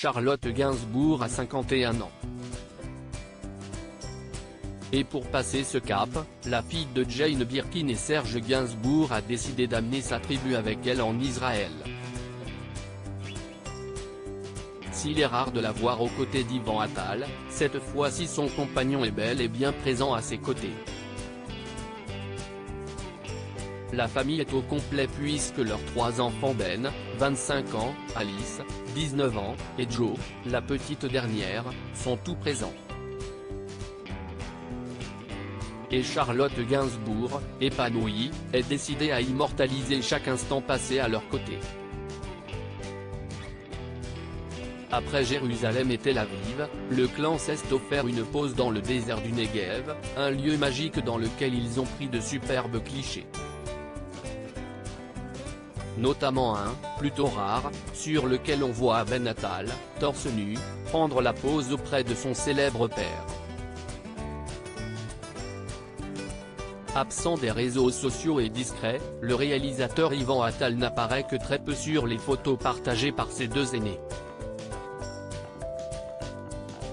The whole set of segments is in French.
Charlotte Gainsbourg a 51 ans. Et pour passer ce cap, la fille de Jane Birkin et Serge Gainsbourg a décidé d'amener sa tribu avec elle en Israël. S'il est rare de la voir aux côtés d'Yvan Attal, cette fois-ci son compagnon est bel et bien présent à ses côtés. La famille est au complet puisque leurs 3 enfants Ben, 25 ans, Alice, 19 ans, et Joe, la petite dernière, sont tous présents. Et Charlotte Gainsbourg, épanouie, est décidée à immortaliser chaque instant passé à leur côté. Après Jérusalem et Tel Aviv, le clan s'est offert une pause dans le désert du Negev, un lieu magique dans lequel ils ont pris de superbes clichés. Notamment un, plutôt rare, sur lequel on voit Ben Attal, torse nu, prendre la pose auprès de son célèbre père. Absent des réseaux sociaux et discret, le réalisateur Yvan Attal n'apparaît que très peu sur les photos partagées par ses 2 aînés.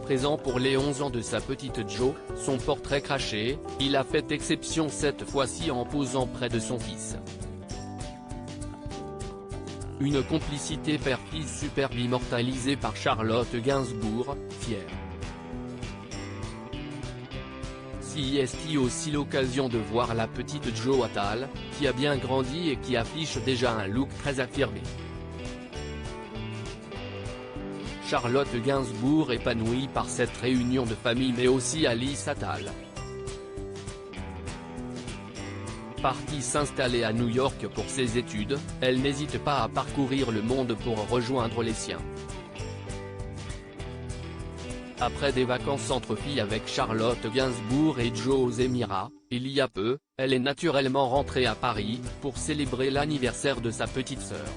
Présent pour les 11 ans de sa petite Jo, son portrait craché, il a fait exception cette fois-ci en posant près de son fils. Une complicité père-fils superbe immortalisée par Charlotte Gainsbourg, fière. Si est aussi l'occasion de voir la petite Jo Attal, qui a bien grandi et qui affiche déjà un look très affirmé. Charlotte Gainsbourg épanouie par cette réunion de famille mais aussi Alice Attal. Partie s'installer à New York pour ses études, elle n'hésite pas à parcourir le monde pour rejoindre les siens. Après des vacances entre filles avec Charlotte Gainsbourg et Joe aux Émirats, il y a peu, elle est naturellement rentrée à Paris, pour célébrer l'anniversaire de sa petite sœur.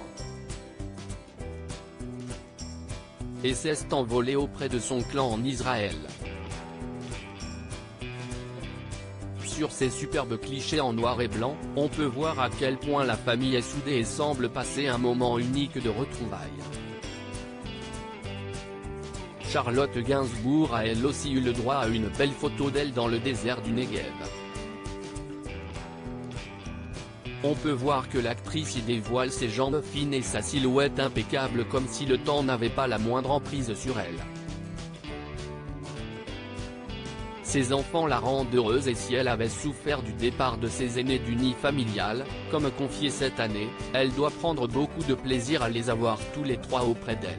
Et s'est envolée auprès de son clan en Israël. Sur ces superbes clichés en noir et blanc, on peut voir à quel point la famille est soudée et semble passer un moment unique de retrouvailles. Charlotte Gainsbourg a elle aussi eu le droit à une belle photo d'elle dans le désert du Negev. On peut voir que l'actrice y dévoile ses jambes fines et sa silhouette impeccable comme si le temps n'avait pas la moindre emprise sur elle. Ses enfants la rendent heureuse et si elle avait souffert du départ de ses aînés du nid familial, comme confié cette année, elle doit prendre beaucoup de plaisir à les avoir tous les 3 auprès d'elle.